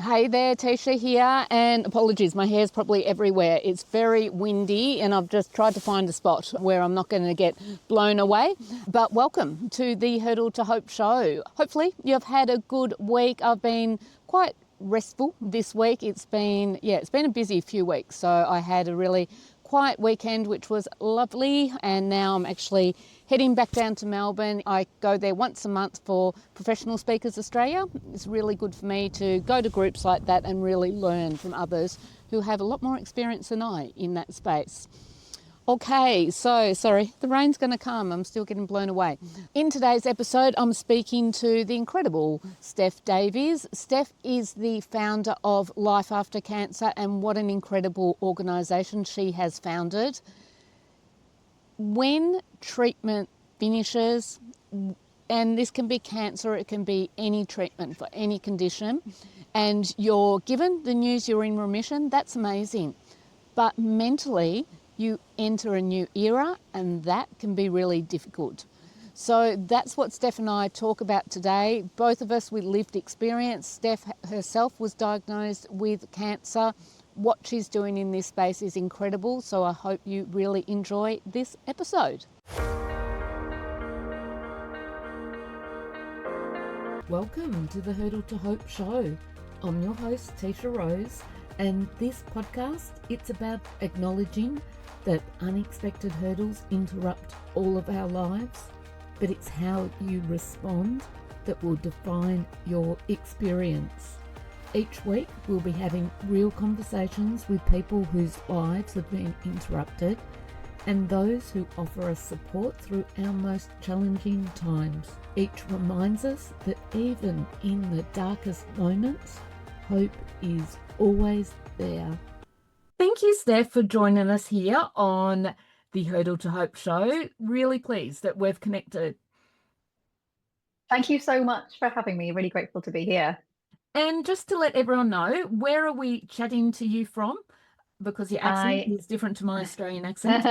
Hey there, Tisha here, and apologies, my hair's probably everywhere. It's very windy and I've just tried to find a spot where I'm not going to get blown away. But welcome to the Hurdle2Hope Show. Hopefully you've had a good week. I've been quite restful this week. It's been a busy few weeks. So I had a really quiet weekend, which was lovely, and now I'm actually heading back down to Melbourne. I go there once a month for Professional Speakers Australia. It's really good for me to go to groups like that and really learn from others who have a lot more experience than I in that space. Okay, so sorry, the rain's going to come. I'm still getting blown away. In today's episode, I'm speaking to the incredible Steph Davies. Steph is the founder of Life After Cancer, and what an incredible organisation she has founded. When treatment finishes, and this can be cancer, it can be any treatment for any condition, and you're given the news you're in remission, that's amazing. But mentally, you enter a new era, and that can be really difficult. So that's what Steph and I talk about today. Both of us with lived experience. Steph herself was diagnosed with cancer. What she's doing in this space is incredible. So I hope you really enjoy this episode. Welcome to the Hurdle2Hope Show. I'm your host, Tisha Rose, and this podcast, it's about acknowledging that unexpected hurdles interrupt all of our lives, but it's how you respond that will define your experience. Each week we'll be having real conversations with people whose lives have been interrupted and those who offer us support through our most challenging times. Each reminds us that even in the darkest moments, hope is always there. Thank you, Steph, for joining us here on the Hurdle2Hope Show. Really pleased that we've connected. Thank you so much for having me. Really grateful to be here. And just to let everyone know, where are we chatting to you from? Because your accent is different to my Australian accent.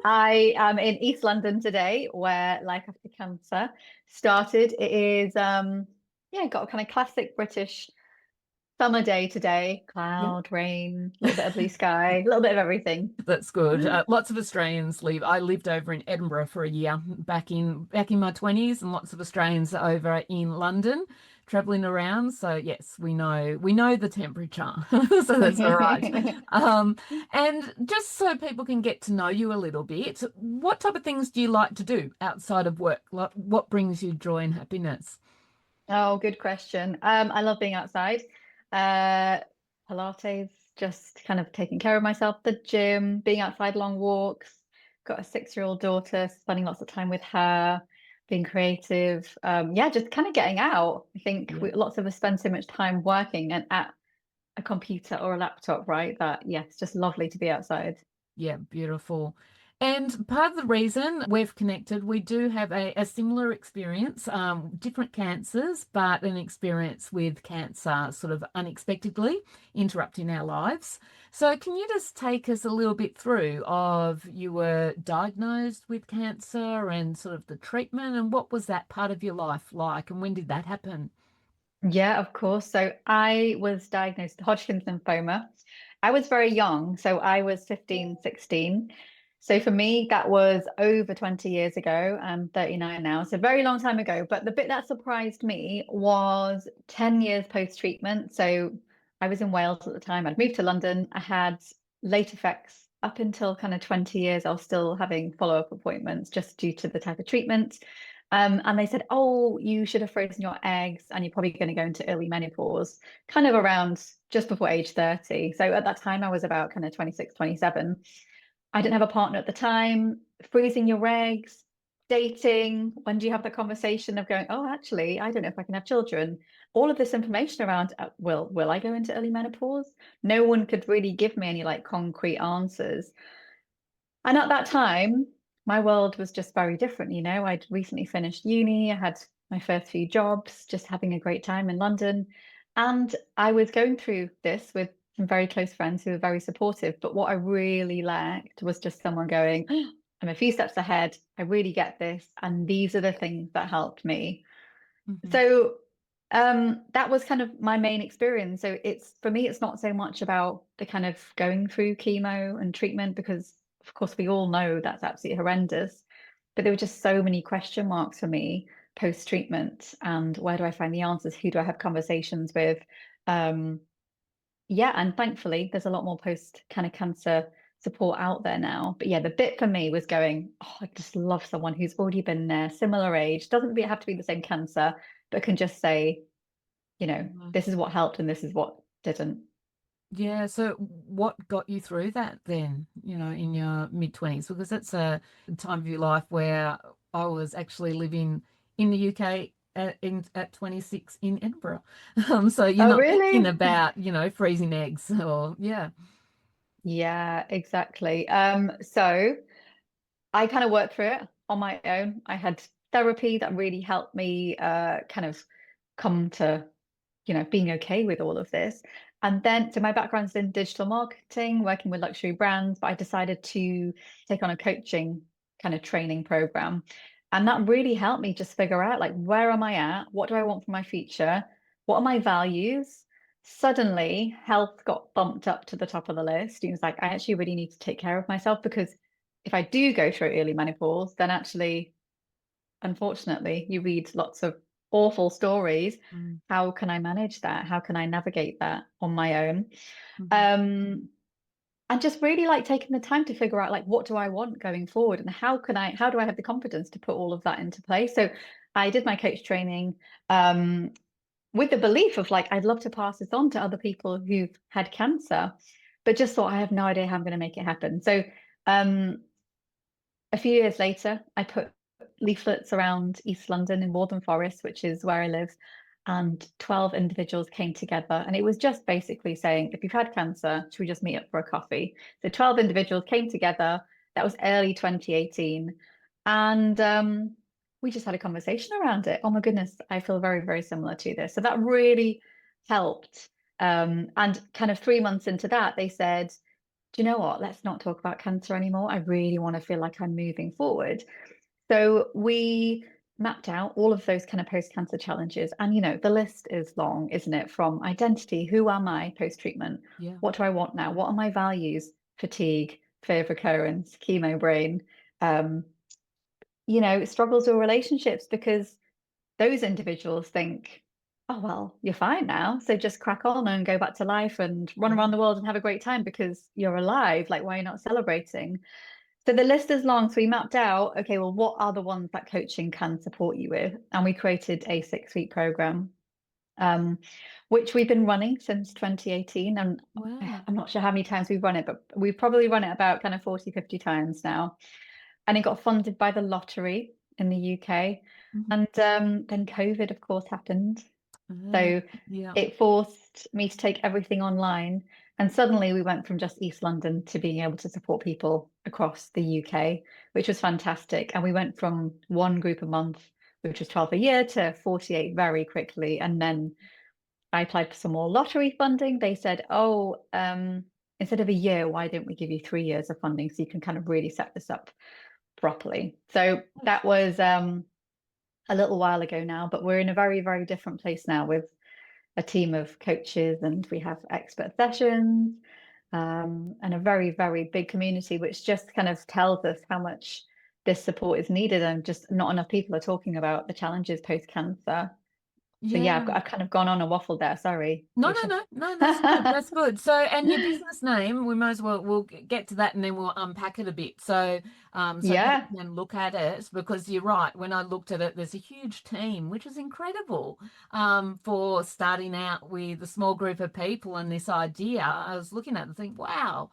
I am in East London today, where Life After Cancer started. It is, got a kind of classic British summer day today. Cloud, rain, a little bit of blue sky, a little bit of everything. That's good. Lots of Australians leave. I lived over in Edinburgh for a year back in my 20s, and lots of Australians are over in London traveling around. So yes, we know the temperature. So that's all right. And just so people can get to know you a little bit, what type of things do you like to do outside of work? Like, what brings you joy and happiness? Oh, good question. I love being outside. Pilates, just kind of taking care of myself, the gym, being outside, long walks. Got a 6-year-old daughter, spending lots of time with her, being creative. Just kind of getting out. I think lots of us spend so much time working and at a computer or a laptop, right? It's just lovely to be outside. Yeah, beautiful. And part of the reason we've connected, we do have a similar experience, different cancers, but an experience with cancer sort of unexpectedly interrupting our lives. So can you just take us a little bit through of you were diagnosed with cancer and sort of the treatment, and what was that part of your life like, and when did that happen? Yeah, of course. So I was diagnosed with Hodgkin's lymphoma. I was very young, so I was 15, 16. So for me, that was over 20 years ago. I'm 39 now, so a very long time ago. But the bit that surprised me was 10 years post-treatment. So I was in Wales at the time. I'd moved to London. I had late effects up until kind of 20 years. I was still having follow-up appointments just due to the type of treatment. And they said, oh, you should have frozen your eggs and you're probably going to go into early menopause, kind of around just before age 30. So at that time, I was about kind of 26, 27. I didn't have a partner at the time. Freezing your eggs, dating, when do you have the conversation of going, oh, actually, I don't know if I can have children. All of this information around, will I go into early menopause? No one could really give me any like concrete answers. And at that time, my world was just very different. I'd recently finished uni. I had my first few jobs, just having a great time in London. And I was going through this with some very close friends who were very supportive. But what I really lacked was just someone going, I'm a few steps ahead. I really get this. And these are the things that helped me. So That was kind of my main experience. So it's for me, it's not so much about the kind of going through chemo and treatment, because of course we all know that's absolutely horrendous. But there were just so many question marks for me post-treatment, and where do I find the answers? Who do I have conversations with? Um, yeah, and thankfully there's a lot more post kind of cancer support out there now. But yeah, the bit for me was going, oh, I just love someone who's already been there, similar age, doesn't have to be the same cancer, but can just say, this is what helped and this is what didn't. Yeah, so what got you through that then, in your mid-20s? Because that's a time of your life where I was actually living in the UK at 26 in Edinburgh. So you're Oh, not thinking really? about, freezing eggs or, yeah. Yeah, exactly. So I kind of worked through it on my own. I had therapy that really helped me kind of come to, being okay with all of this. And then, so my background's in digital marketing, working with luxury brands, but I decided to take on a coaching kind of training program. And that really helped me just figure out, like, where am I at? What do I want for my future? What are my values? Suddenly, health got bumped up to the top of the list. It was like, I actually really need to take care of myself, because if I do go through early menopause, then actually, unfortunately, you read lots of awful stories. Mm. How can I manage that? How can I navigate that on my own? Mhm. Um, and just really like taking the time to figure out, like, what do I want going forward, and how do I have the confidence to put all of that into place? So I did my coach training with the belief of, like, I'd love to pass this on to other people who've had cancer, but just thought I have no idea how I'm going to make it happen. So um, a few years later, I put leaflets around East London in Waltham Forest, which is where I live, and 12 individuals came together. And it was just basically saying, if you've had cancer, should we just meet up for a coffee? So 12 individuals came together. That was early 2018. And we just had a conversation around it. Oh my goodness, I feel very, very similar to this. So that really helped. And kind of 3 months into that, they said, do you know what? Let's not talk about cancer anymore. I really want to feel like I'm moving forward. So we mapped out all of those kind of post-cancer challenges. And, the list is long, isn't it? From identity, who am I post-treatment? Yeah. What do I want now? What are my values? Fatigue, fear of recurrence, chemo brain, um, struggles with relationships, because those individuals think, oh, well, you're fine now. So just crack on and go back to life and run Yeah. around the world and have a great time because you're alive. Like, why are you not celebrating? So the list is long. So we mapped out, okay, well, what are the ones that coaching can support you with? And we created a 6-week program, which we've been running since 2018. And Wow. I'm not sure how many times we've run it, but we've probably run it about kind of 40, 50 times now. And it got funded by the lottery in the UK. Mhm. And then COVID, of course, happened. So Yeah. it forced me to take everything online. And suddenly we went from just East London to being able to support people across the UK, which was fantastic. And we went from one group a month, which was 12 a year, to 48 very quickly. And then I applied for some more lottery funding. They said, oh, instead of a year, why don't we give you 3 years of funding so you can kind of really set this up properly? So that was a little while ago now, but we're in a very, very different place now with a team of coaches, and we have expert sessions, and a very, very big community, which just kind of tells us how much this support is needed, and just not enough people are talking about the challenges post-cancer. So yeah, Yeah. I've kind of gone on a waffle there. Sorry, No, no, Alicia. no, no, that's good. That's good. So, and your business name, we might as well, we'll get to that and then we'll unpack it a bit. So people Yeah, can look at it, because you're right. When I looked at it, there's a huge team, which is incredible, for starting out with a small group of people and this idea. I was looking at it and think, wow,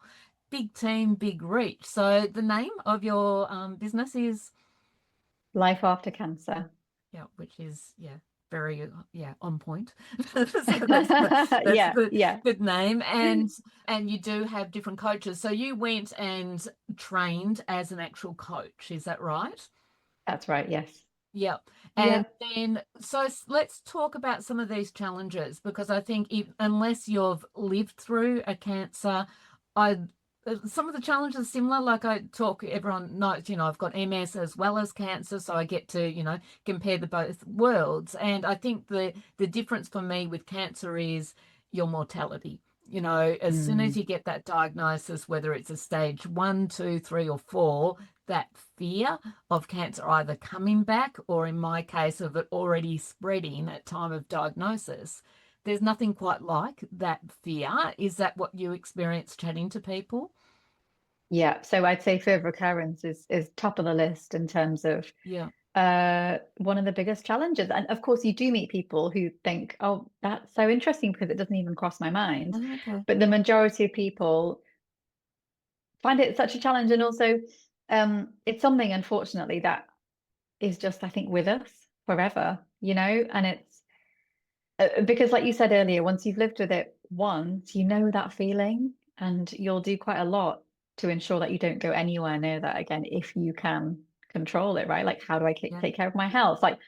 big team, big reach. So the name of your business is, life after cancer. yeah, which is, yeah, very, yeah, on point. So that's Yeah, good, yeah, good name. And you do have different coaches. So you went and trained as an actual coach, is that right? that's right. Yes. Yeah. Yeah. And then, so let's talk about some of these challenges, because I think unless you've lived through a cancer, I some of the challenges are similar. Like I talk, everyone knows, I've got MS as well as cancer, so I get to, compare the both worlds. And I think the difference for me with cancer is your mortality. As soon as Mm. you get that diagnosis, whether it's a stage 1, 2, 3, or 4, that fear of cancer either coming back or, in my case, of it already spreading at time of diagnosis, there's nothing quite like that fear. Is that what you experience chatting to people? Yeah, so I'd say fear of recurrence is top of the list in terms of Yeah. one of the biggest challenges. And of course, you do meet people who think, oh, that's so interesting because it doesn't even cross my mind. Oh, okay. But the majority of people find it such a challenge. And also, it's something, unfortunately, that is just, I think, with us forever, and it's because, like you said earlier, once you've lived with it once, you know that feeling, and you'll do quite a lot to ensure that you don't go anywhere near that again if you can control it, right? Like, how do I Yeah. take care of my health? Like,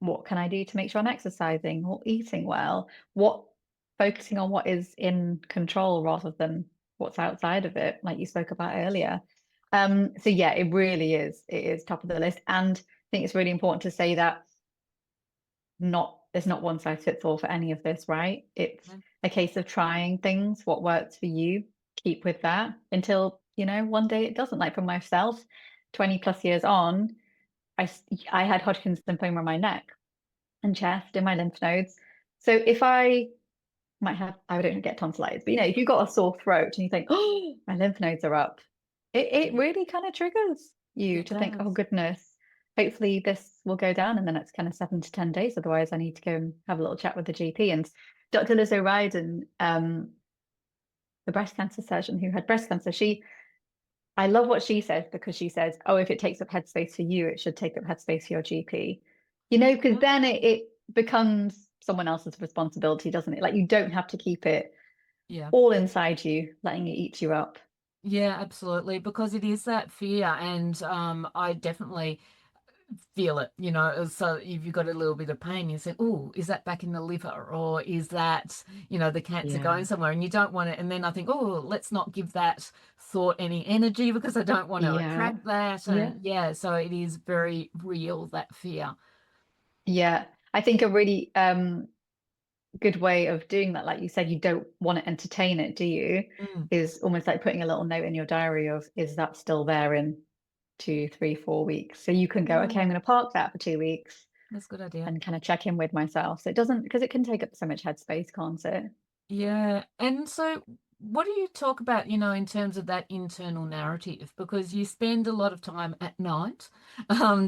what can I do to make sure I'm exercising or eating well? What Focusing on what is in control rather than what's outside of it, like you spoke about earlier. So yeah, it really is. It is top of the list. And I think it's really important to say that there's not one size fits all for any of this, right? It's Yeah. a case of trying things, what works for you, keep with that until, one day it doesn't. Like for myself, 20 plus years on, I had Hodgkin's lymphoma on my neck and chest in my lymph nodes. So if I don't get tonsillitis, but if you've got a sore throat and you think, oh, my lymph nodes are up, it Yeah. really kind of triggers you It to think, oh does. goodness, hopefully this will go down in the next kind of 7 to 10 days. Otherwise, I need to go and have a little chat with the GP. And Dr. Liz O'Riordan, the breast cancer surgeon who had breast cancer, I love what she says because she says, oh, if it takes up headspace for you, it should take up headspace for your GP. Because Yeah. then it becomes someone else's responsibility, doesn't it? Like you don't have to keep it Yeah. all inside you, letting it eat you up. Yeah, absolutely. Because it is that fear, and I definitely feel it. So if you've got a little bit of pain, you say, "Oh, is that back in the liver, or is that the cancer going Yeah. somewhere?" And you don't want it. And then I think, "Oh, let's not give that thought any energy because I don't want to Yeah. attract that." Yeah. And yeah, so it is very real, that fear. Yeah. I think a really good way of doing that, like you said, you don't want to entertain it, do you? Mm, Is almost like putting a little note in your diary of, is that still there in 2, 3, 4 weeks? So you can go, okay, I'm yeah, going to park that for 2 weeks that's a good idea. and kind of check in with myself. So it doesn't, because it can take up so much headspace, can't it? Yeah. And so, what do you talk about, in terms of that internal narrative? Because you spend a lot of time at night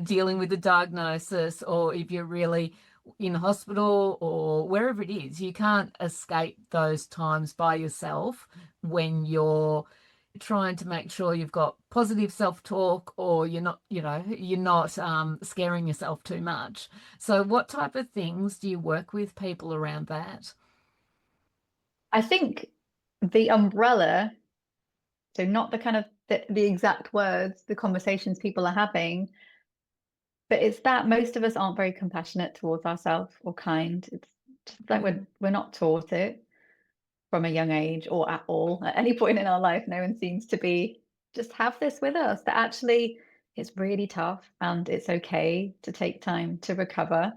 dealing with the diagnosis, or if you're really in hospital or wherever it is, you can't escape those times by yourself when you're trying to make sure you've got positive self-talk, or you're not scaring yourself too much. So what type of things do you work with people around that? I think the umbrella, so not the kind of the exact words, the conversations people are having, but it's that most of us aren't very compassionate towards ourselves or kind. It's just that Yeah. we're not taught it from a young age or at all. At any point in our life, no one seems to be just have this with us that actually it's really tough and it's okay to take time to recover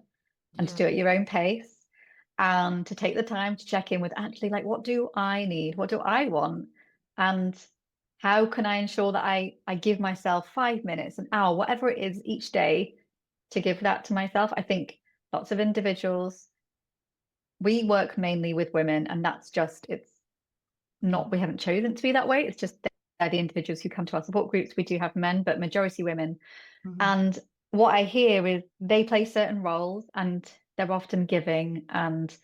and to Yeah. do it at your own pace and to take the time to check in with actually like what do I need? What do I want? And how can I ensure that I give myself 5 minutes, an hour, whatever it is each day to give that to myself? I think lots of individuals, we work mainly with women, and that's just it's Yeah. not we haven't chosen to be that way. It's just they're the individuals who come to our support groups. We do have men, but majority women. Mhm. And what I hear is they play certain roles and they're often giving and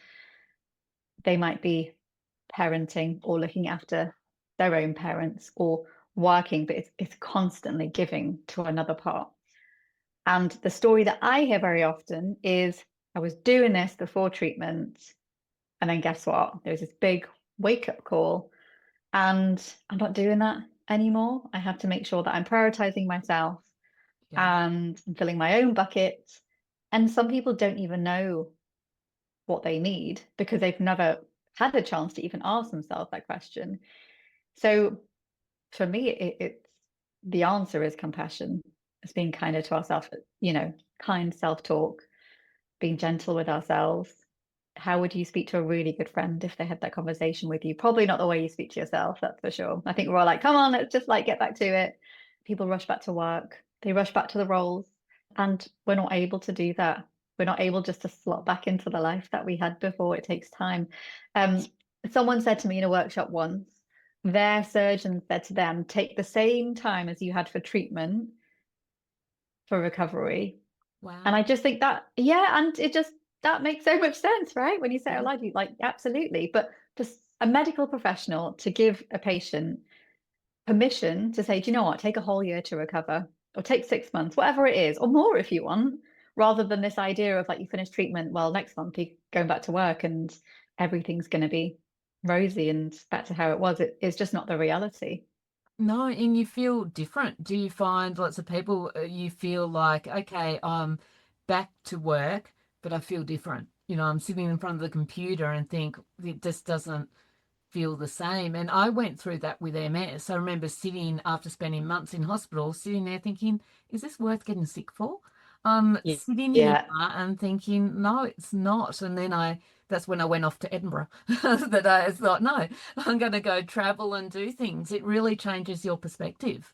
they might be parenting or looking after their own parents or working, but it's constantly giving to another part. And the story that I hear very often is I was doing this before treatment, and then guess what? There was this big wake up call, and I'm not doing that anymore. I have to make sure that I'm prioritizing myself Yeah. and I'm filling my own bucket. And some people don't even know what they need because they've never had a chance to even ask themselves that question. So for me, it's the answer is compassion. It's being kinder to ourselves, kind self-talk, being gentle with ourselves. How would you speak to a really good friend if they had that conversation with you? Probably not the way you speak to yourself, that's for sure. I think we're all like, come on, let's just like get back to it. People rush back to work, they rush back to the roles, and we're not able to do that. We're not able just to slot back into the life that we had before. It takes time. Um, Someone said to me in a workshop once, their surgeon said to them, take the same time as you had for treatment for recovery. And Wow. I just think that, yeah, and it just that makes so much sense, right? When you say it out Yeah. loud, you like absolutely. But just a medical professional to give a patient permission to say, do you know what, take a whole year to recover, or take 6 months, whatever it is, or more if you want, rather than this idea of like you finish treatment, well, next month you're going back to work and everything's going to be rosy and back to how it was. It's just not the reality. No, and you feel different. Do you find lots of people, you feel like, okay, I'm back to work, but I feel different. I'm sitting in front of the computer and think it just doesn't feel the same. And I went through that with MS. I remember sitting after spending months in hospital, sitting there thinking, is this worth getting sick for? Yeah. Sitting here Yeah. and thinking, no, it's not. And then that's when I went off to Edinburgh, that I thought, no, I'm going to go travel and do things. It really changes your perspective.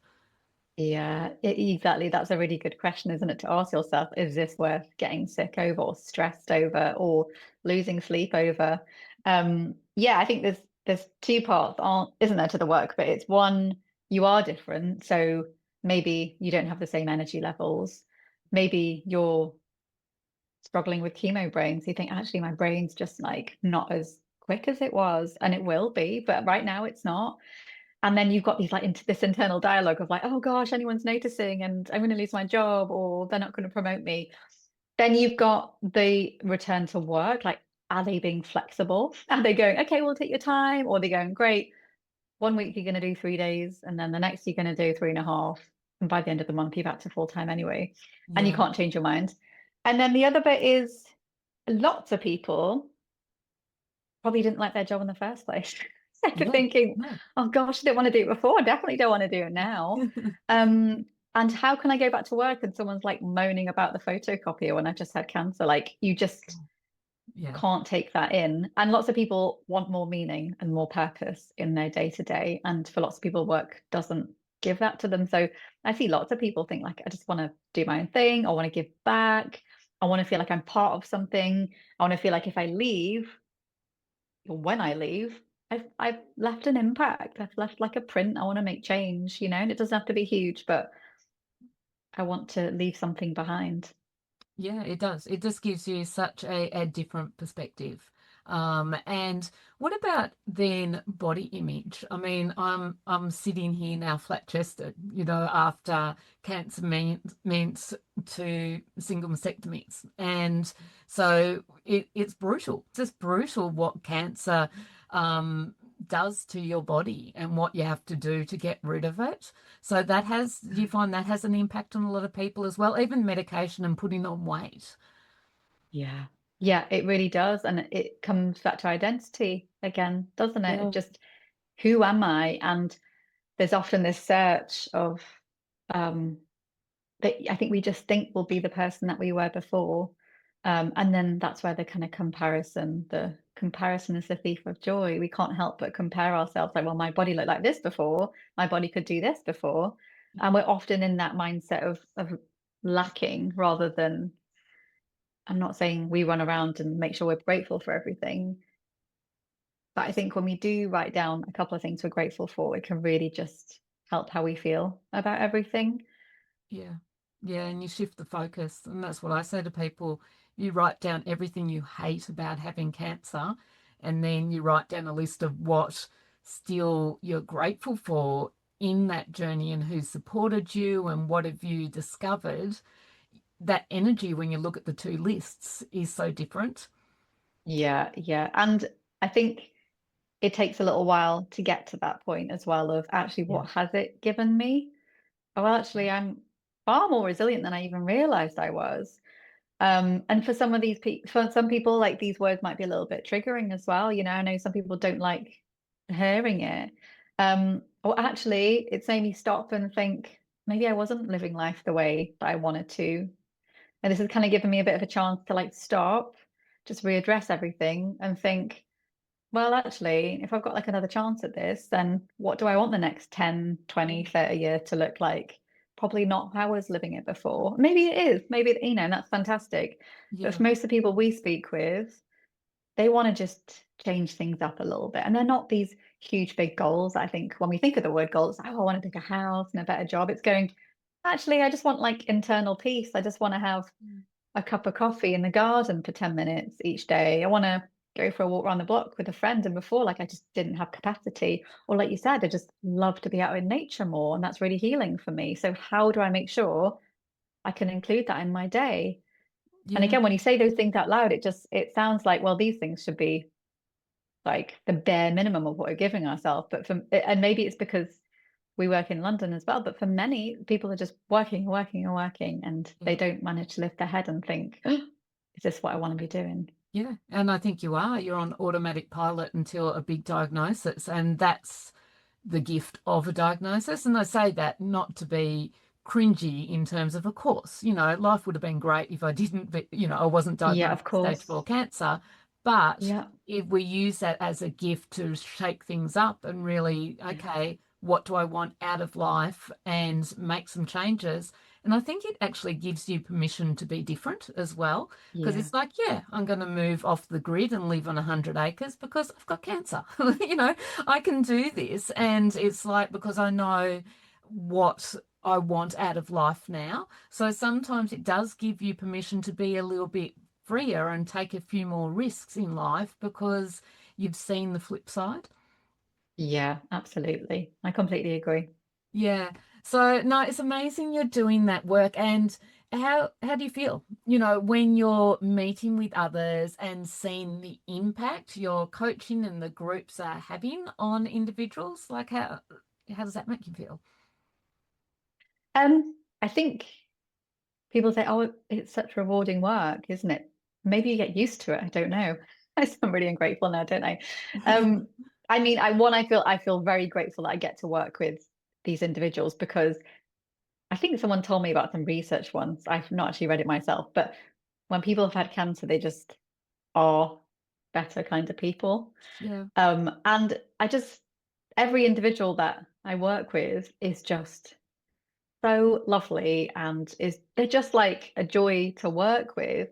Yeah, exactly. That's a really good question, isn't it? To ask yourself, is this worth getting sick over or stressed over or losing sleep over? Yeah, I think there's two parts, aren't isn't there, to the work, but it's one, you are different. So maybe you don't have the same energy levels. Maybe you're struggling with chemo brains. You think, actually, my brain's just like not as quick as it was, and it will be, but right now it's not. And then you've got these like into this internal dialogue of like, oh gosh, anyone's noticing and I'm going to lose my job or they're not going to promote me. Then you've got the return to work. Like, are they being flexible? Are they going, okay, we'll take your time? Or are they going, great, 1 week you're going to do 3 days and then the next you're going to do 3.5. And by the end of the month, you're back to full time anyway. And you Yeah. can't change your mind. And then the other bit is lots of people probably didn't like their job in the first place. They're Yeah. thinking, Yeah. oh gosh, I didn't want to do it before. I definitely don't want to do it now. And how can I go back to work and someone's like moaning about the photocopier when I've just had cancer? Like you just Yeah. can't take that in. And lots of people want more meaning and more purpose in their day to day. And for lots of people, work doesn't give that to them. So I see lots of people think like, I just want to do my own thing. I want to give back. I want to feel like I'm part of something. I want to feel like if I leave, when I leave, I've left an impact. I've left like a print. I want to make change, and it doesn't have to be huge, but I want to leave something behind. Yeah, it does. It just gives you such a different perspective. And what about then body image? I mean, I'm sitting here now flat chested, after cancer means to single mastectomies. And so it's brutal. It's just brutal what cancer does to your body and what you have to do to get rid of it. So do you find that has an impact on a lot of people as well, even medication and putting on weight? Yeah. Yeah, it really does. And it comes back to identity again, doesn't it? Yeah. Just who am I? And there's often this search of um that I think we just think we'll be the person that we were before. And then that's where the comparison is the thief of joy. We can't help but compare ourselves like, well, my body looked like this before, my body could do this before. And we're often in that mindset of lacking rather than, I'm not saying we run around and make sure we're grateful for everything. But I think when we do write down a couple of things we're grateful for, it can really just help how we feel about everything. Yeah. Yeah, and you shift the focus. And that's what I say to people. You write down everything you hate about having cancer, and then you write down a list of what still you're grateful for in that journey and who supported you and what have you discovered. That energy, when you look at the two lists, is so different. Yeah, yeah. And I think it takes a little while to get to that point as well of actually Yeah. what has it given me? Oh, well, actually, I'm far more resilient than I even realized I was. And for some of these people, for some people, like these words might be a little bit triggering as well. I know some people don't like hearing it. Or actually, it's made me stop and think maybe I wasn't living life the way that I wanted to. And this has kind of given me a bit of a chance to like stop, just readdress everything and think, well, actually, if I've got like another chance at this, then what do I want the next 10, 20, 30 years to look like? Probably not how I was living it before. Maybe it is, maybe, and that's fantastic. But Yeah. for most of the people we speak with, they want to just change things up a little bit. And they're not these huge, big goals. I think when we think of the word goals, oh, I want a bigger house and a better job. It's going, actually, I just want like internal peace. I just want to have a cup of coffee in the garden for 10 minutes each day. I want to go for a walk around the block with a friend. And before, like, I just didn't have capacity. Or, like you said, I just love to be out in nature more. And that's really healing for me. So, how do I make sure I can include that in my day? And Yeah. again, when you say those things out loud, it sounds like, well, these things should be like the bare minimum of what we're giving ourselves. But and maybe it's because we work in London as well, but for many people are just working, working, and working, and they Yeah. don't manage to lift their head and think, oh, is this what I want to be doing? Yeah. And I think you are. You're on automatic pilot until a big diagnosis. And that's the gift of a diagnosis. And I say that not to be cringy in terms of course, life would have been great if I didn't, but, I wasn't Yeah, diagnosed of with stage course. 4 cancer. But Yeah. if we use that as a gift to shake things up and really, okay, what do I want out of life and make some changes? And I think it actually gives you permission to be different as well. Because Yeah. it's like, yeah, I'm going to move off the grid and live on 100 acres because I've got cancer. I can do this. And it's like, because I know what I want out of life now. So sometimes it does give you permission to be a little bit freer and take a few more risks in life because you've seen the flip side. Yeah, absolutely. I completely agree. Yeah. So no, it's amazing you're doing that work. And how do you feel, when you're meeting with others and seeing the impact your coaching and the groups are having on individuals? Like how does that make you feel? I think people say, oh, it's such rewarding work, isn't it? Maybe you get used to it. I don't know. I sound really ungrateful now, don't I? Um, I mean, I feel very grateful that I get to work with these individuals because I think someone told me about some research once. I've not actually read it myself, but when people have had cancer, they just are better kind of people. Yeah. And every individual that I work with is just so lovely and they're just like a joy to work with.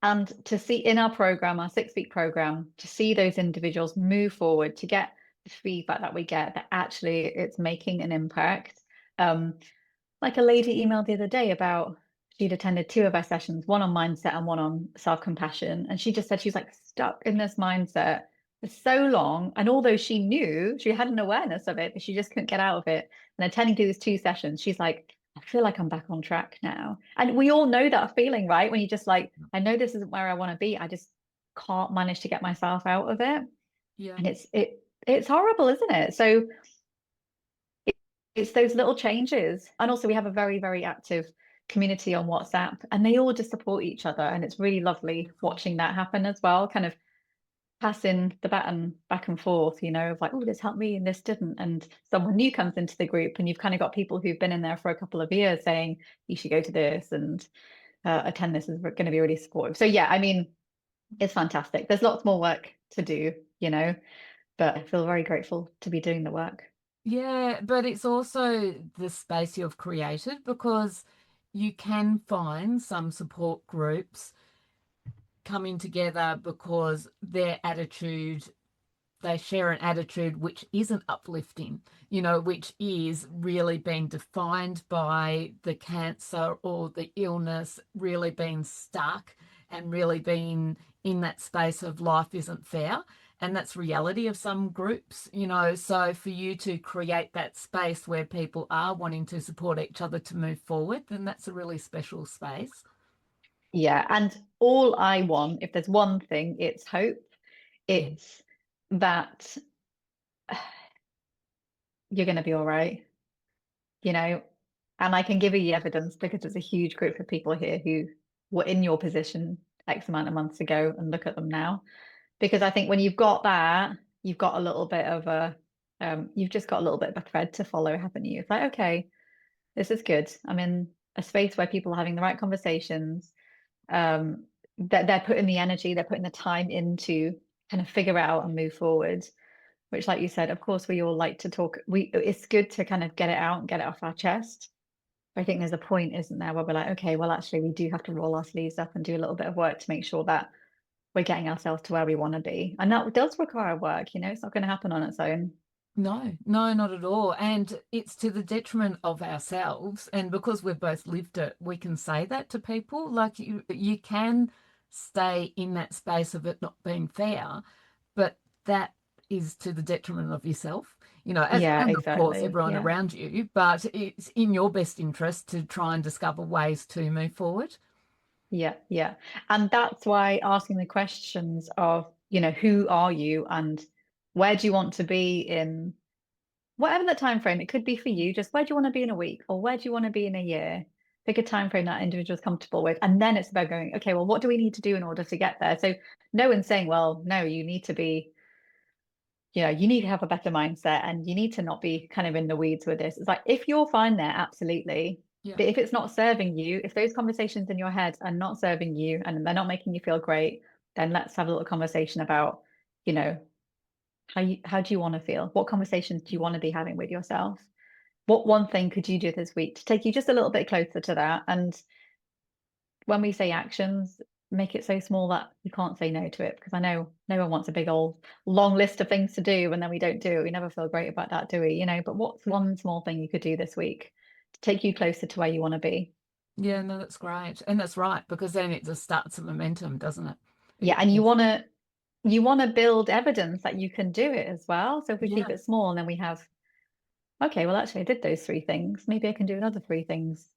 And to see in our program, our 6-week program, to see those individuals move forward, to get the feedback that we get that actually it's making an impact. Like a lady emailed the other day about she'd attended 2 of our sessions, one on mindset and one on self-compassion. And she just said she's like stuck in this mindset for so long. And although she knew she had an awareness of it, but she just couldn't get out of it. And attending to these 2 sessions, she's like, I feel like I'm back on track now. And we all know that feeling, right? When you just like, I know this isn't where I want to be. I just can't manage to get myself out of it. Yeah. And it's horrible, isn't it? So it's those little changes. And also we have a very, very active community on WhatsApp and they all just support each other. And it's really lovely watching that happen as well, kind of passing the baton back and forth, of like, oh, this helped me and this didn't. And someone new comes into the group and you've kind of got people who've been in there for a couple of years saying, you should go to this and attend this is going to be really supportive. So yeah, I mean, it's fantastic. There's lots more work to do, but I feel very grateful to be doing the work. Yeah, but it's also the space you've created because you can find some support groups coming together because their attitude, they share an attitude which isn't uplifting, which is really being defined by the cancer or the illness, really being stuck and really being in that space of life isn't fair. And that's reality of some groups, So for you to create that space where people are wanting to support each other to move forward, then that's a really special space. Yeah, and all I want, if there's one thing, it's hope. Yeah. It's that you're going to be all right, you know, and I can give you the evidence because there's a huge group of people here who were in your position X amount of months ago and look at them now. Because I think when you've got that, you've got a little bit of you've just got a little bit of a thread to follow, haven't you? It's like, okay, this is good. I'm in a space where people are having the right conversations, that they're putting the energy, they're putting the time into kind of figure out and move forward. Which, like you said, of course, we all like to talk. It's good to kind of get it out and get it off our chest. I think there's a point, isn't there, where we're like, okay, well, actually, we do have to roll our sleeves up and do a little bit of work to make sure that we're getting ourselves to where we want to be. And that does require work, it's not going to happen on its own. No, no, not at all. And it's to the detriment of ourselves. And because we've both lived it, we can say that to people. Like you can stay in that space of it not being fair, but that is to the detriment of yourself, Yeah, and of course exactly. everyone Yeah. around you. But it's in your best interest to try and discover ways to move forward. Yeah, yeah. And that's why asking the questions of, who are you and where do you want to be in whatever the time frame, it could be for you, just where do you want to be in a week or where do you want to be in a year? Pick a time frame that individual's comfortable with. And then it's about going, okay, well, what do we need to do in order to get there? So no one's saying, well, no, you need to be, you need to have a better mindset and you need to not be kind of in the weeds with this. It's like if you're fine there, absolutely. Yeah. But if it's not serving you, if those conversations in your head are not serving you and they're not making you feel great, then let's have a little conversation about, you know, how do you want to feel? What conversations do you want to be having with yourself? What one thing could you do this week to take you just a little bit closer to that? And when we say actions, make it so small that you can't say no to it. Because I know no one wants a big old long list of things to do and then we don't do it. We never feel great about that, do we? But what's one small thing you could do this week to take you closer to where you want to be? Yeah, no, that's great. And that's right, because then it just starts a momentum, doesn't it? Yeah, It and you does. want to build evidence that you can do it as well. So if we keep Yeah. it small and then we have, okay, well, actually, I did those three things. Maybe I can do another three things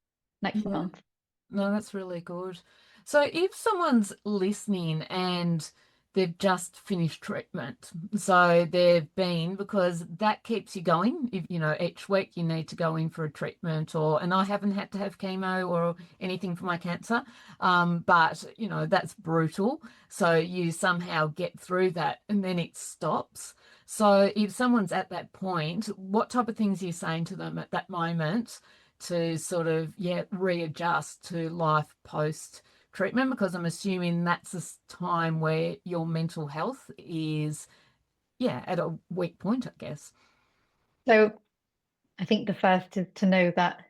next Yeah. month. No, that's really good. So if someone's listening and they've just finished treatment, so they've been, because that keeps you going. If each week you need to go in for a treatment, and I haven't had to have chemo or anything for my cancer, but that's brutal. So you somehow get through that and then it stops. So if someone's at that point, what type of things are you saying to them at that moment to sort of, readjust to life post treatment? Because I'm assuming that's a time where your mental health is, at a weak point, I guess. So I think the first is to know that,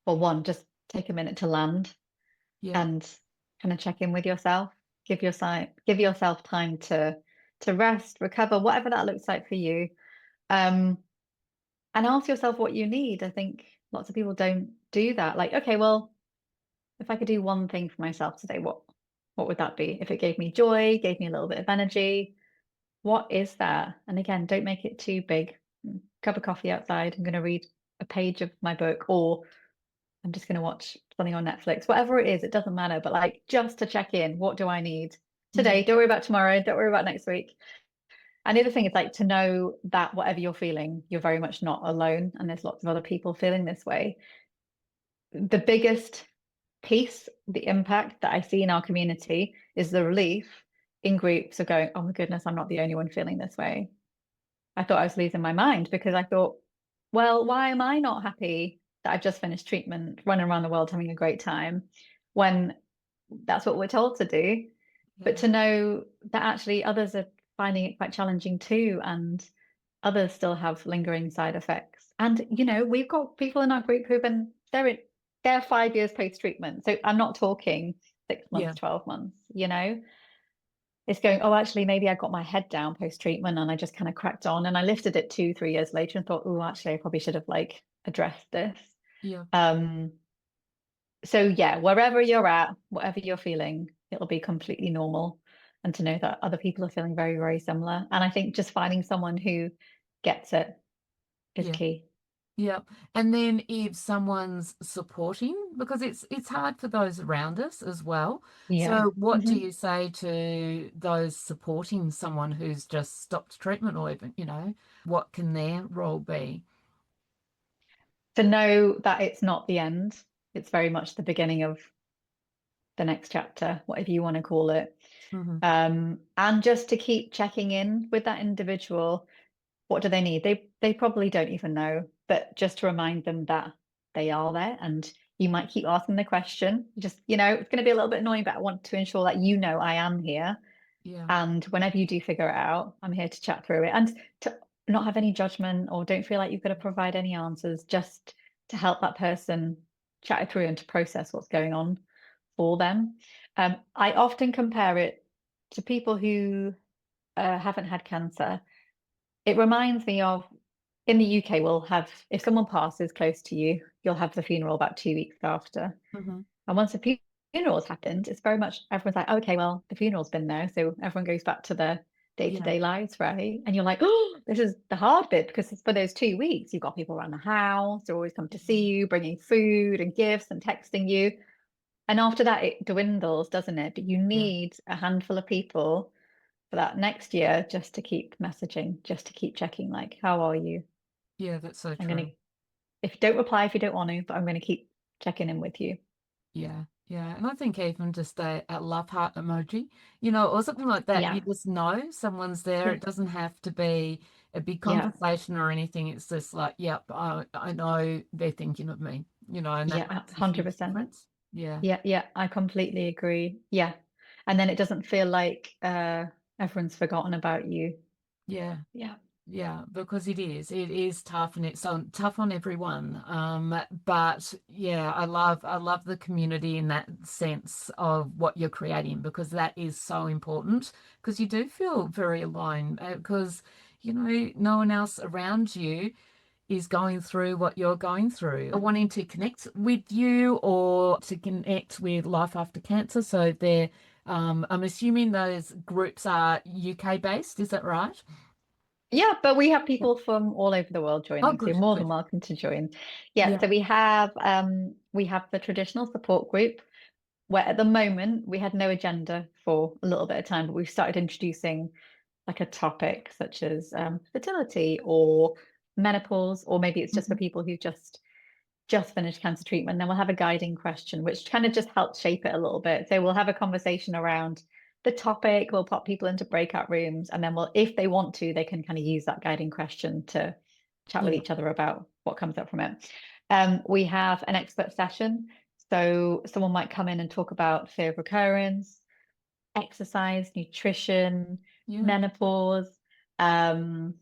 well, one, just take a minute to land Yeah, and kind of check in with yourself. Give yourself time to rest, recover, whatever that looks like for you. Um, and ask yourself what you need. I think lots of people don't do that. Like, okay, well, if I could do one thing for myself today, what would that be? If it gave me joy, gave me a little bit of energy, what is that? And again, don't make it too big. Cup of coffee outside. I'm going to read a page of my book, or I'm just going to watch something on Netflix. Whatever it is, it doesn't matter. But like just to check in, what do I need yeah, today? Don't worry about tomorrow. Don't worry about next week. And the other thing is like to know that whatever you're feeling, you're very much not alone. And there's lots of other people feeling this way. The biggest piece, the impact that I see in our community is the relief in groups of going, oh my goodness, I'm not the only one feeling this way. I thought I was losing my mind because I thought, well, why am I not happy that I've just finished treatment, running around the world having a great time when that's what we're told to do? But yeah, to know that actually others are finding it quite challenging too, and others still have lingering side effects. And we've got people in our group who've been they're 5 years post-treatment. So I'm not talking 6 months, yeah, 12 months. It's going, oh, actually, maybe I got my head down post-treatment and I just kind of cracked on and I lifted it 2, 3 years later and thought, oh, actually, I probably should have like addressed this. yeah, Um, so yeah, wherever you're at, whatever you're feeling, it'll be completely normal. And to know that other people are feeling very, very similar. And I think just finding someone who gets it is yeah. key. Yeah. And then if someone's supporting, because it's hard for those around us as well. Yeah. So what do Mhm. you say to those supporting someone who's just stopped treatment, or even, what can their role be? To know that it's not the end, it's very much the beginning of the next chapter, whatever you want to call it. Hmm. And just to keep checking in with that individual. What do they need? They probably don't even know, but just to remind them that they are there, and you might keep asking the question. Just, it's going to be a little bit annoying, but I want to ensure that I am here. Yeah. And whenever you do figure it out, I'm here to chat through it and to not have any judgment or don't feel like you've got to provide any answers, just to help that person chat it through and to process what's going on for them. I often compare it to people who haven't had cancer. It reminds me of, in the UK, we'll have, if someone passes close to you, you'll have the funeral about 2 weeks after. Mm-hmm. And once the funeral's happened, it's very much everyone's like, okay, well, the funeral's been there. So everyone goes back to their Yeah. day-to-day lives, right? And you're like, oh, this is the hard bit, because it's for those 2 weeks. You've got people around the house, they're always coming to see you, bringing food and gifts and texting you. And after that, it dwindles, doesn't it? But you Yeah. need a handful of people for that next year just to keep messaging, just to keep checking, like, how are you? Yeah, that's so I'm going true. to, if you don't reply, if you don't want to, but I'm going to keep checking in with you. Yeah, yeah. And I think even just a love heart emoji, or something like that, you Yeah. just know someone's there. Yeah. It doesn't have to be a big Yeah. conversation or anything. It's just like, yep, I know they're thinking of me, and that Yeah, makes a huge 100%. difference. Yeah. Yeah, yeah, I completely agree. Yeah. And then it doesn't feel like everyone's forgotten about you. Yeah. Yeah. Yeah, because it is tough and it's tough on everyone. But yeah, I love the community in that sense of what you're creating, because that is so important, because you do feel very alone, because no one else around you is going through what you're going through, or wanting to connect with you or to connect with Life After Cancer. So I'm assuming those groups are UK based, is that right? Yeah, but we have Yeah. people from all over the world Oh, joining, so you're good, more than good. welcome to join. Yeah, Yeah. so we have the traditional support group, where at the moment we had no agenda for a little bit of time, but we've started introducing like a topic such as fertility or menopause, or maybe it's just for Mhm. people who just finished cancer treatment. Then we'll have a guiding question, which kind of just helps shape it a little bit. So we'll have a conversation around the topic, we'll pop people into breakout rooms, and then if they want to, they can kind of use that guiding question to chat with Yeah. each other about what comes up from it. We have an expert session. So someone might come in and talk about fear of recurrence, exercise, nutrition, Yeah. menopause, um,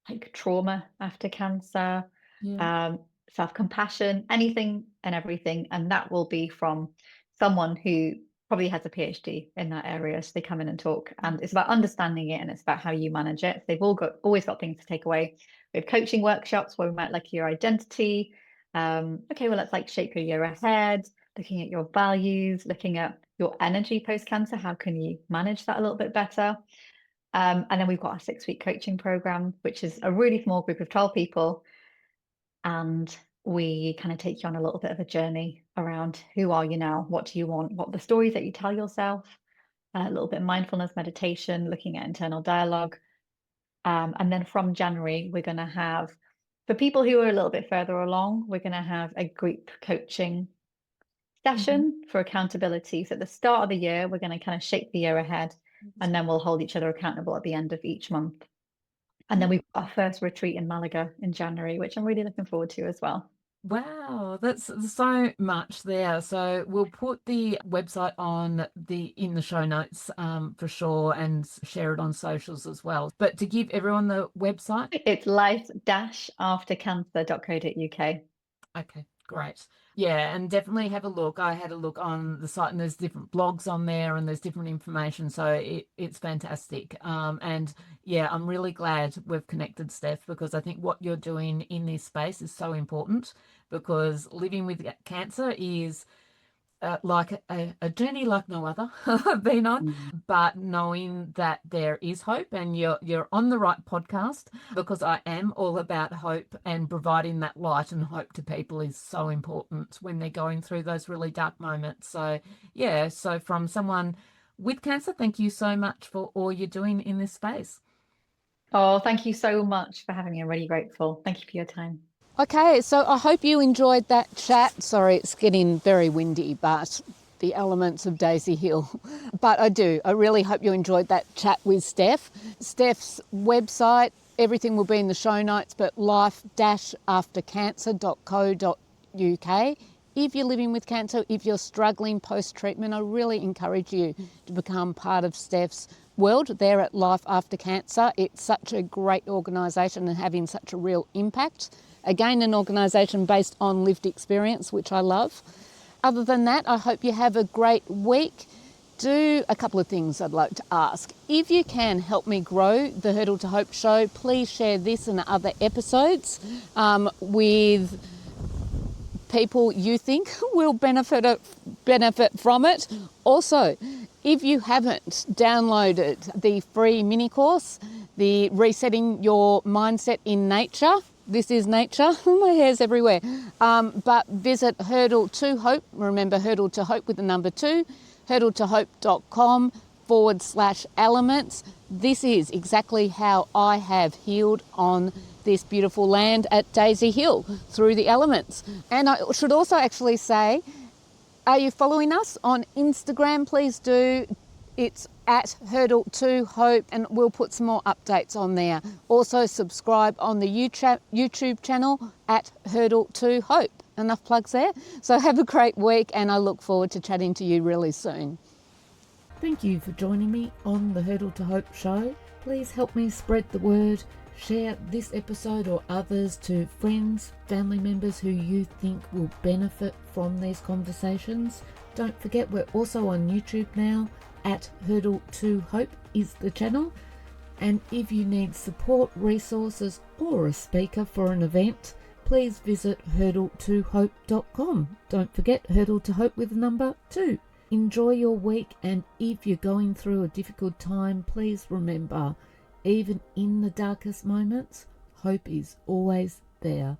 like trauma after cancer, Yeah. um, self-compassion, anything and everything. And that will be from someone who probably has a PhD in that area. So they come in and talk, and it's about understanding it and it's about how you manage it. They've always got things to take away. We have coaching workshops where we might like your identity. Okay, well, let's like shape your year ahead, looking at your values, looking at your energy post-cancer. How can you manage that a little bit better? And then we've got a 6-week coaching program, which is a really small group of 12 people. And we kind of take you on a little bit of a journey around who are you now? What do you want? What are the stories that you tell yourself? A little bit of mindfulness meditation, looking at internal dialogue. And then from January, we're going to have, for people who are a little bit further along, we're going to have a group coaching Mhm. session for accountability. So at the start of the year, we're going to kind of shape the year ahead, and then we'll hold each other accountable at the end of each month. And then we've got our first retreat in Malaga in January, which I'm really looking forward to as well. Wow, that's so much there. So we'll put the website in the show notes, for sure, and share it on socials as well. But to give everyone the website. It's life-aftercancer.co.uk. Okay, great. Yeah, and definitely have a look. I had a look on the site, and there's different blogs on there and there's different information. So it's fantastic. And yeah, I'm really glad we've connected, Steph, because I think what you're doing in this space is so important, because living with cancer is like a journey like no other I've been on, but knowing that there is hope, and you're on the right podcast, because I am all about hope, and providing that light and hope to people is so important when they're going through those really dark moments. So yeah, so from someone with cancer, thank you so much for all you're doing in this space. Oh, thank you so much for having me. I'm really grateful. Thank you for your time. Okay, so I hope you enjoyed that chat. Sorry, it's getting very windy, but the elements of Daisy Hill. But I really hope you enjoyed that chat with Steph. Steph's website Everything will be in the show notes, but life-aftercancer.co.uk. If you're living with cancer, if you're struggling post-treatment, I really encourage you to become part of Steph's world there at Life After Cancer. It's such a great organisation and having such a real impact. Again, an organisation based on lived experience, which I love. Other than that, I hope you have a great week. Do a couple of things I'd like to ask. If you can help me grow the Hurdle to Hope show, please share this and other episodes with people you think will benefit from it. Also, if you haven't downloaded the free mini course, the Resetting Your Mindset in Nature, this is nature, my hair's everywhere, but visit Hurdle2Hope, remember Hurdle to Hope with the number 2, hurdle2hope.com/elements. This is exactly how I have healed on this beautiful land at Daisy Hill through the elements. And I should also actually say, are you following us on Instagram? Please do. It's at Hurdle2Hope, and we'll put some more updates on there. Also subscribe on the YouTube channel at Hurdle2Hope. Enough plugs there. So have a great week, and I look forward to chatting to you really soon. Thank you for joining me on the Hurdle to Hope show. Please help me spread the word. Share this episode or others to friends, family members who you think will benefit from these conversations. Don't forget, we're also on YouTube now. At Hurdle2Hope is the channel. And if you need support, resources, or a speaker for an event, please visit Hurdle2Hope.com. Don't forget Hurdle to Hope with the number 2. Enjoy your week, and if you're going through a difficult time, please remember, even in the darkest moments, hope is always there.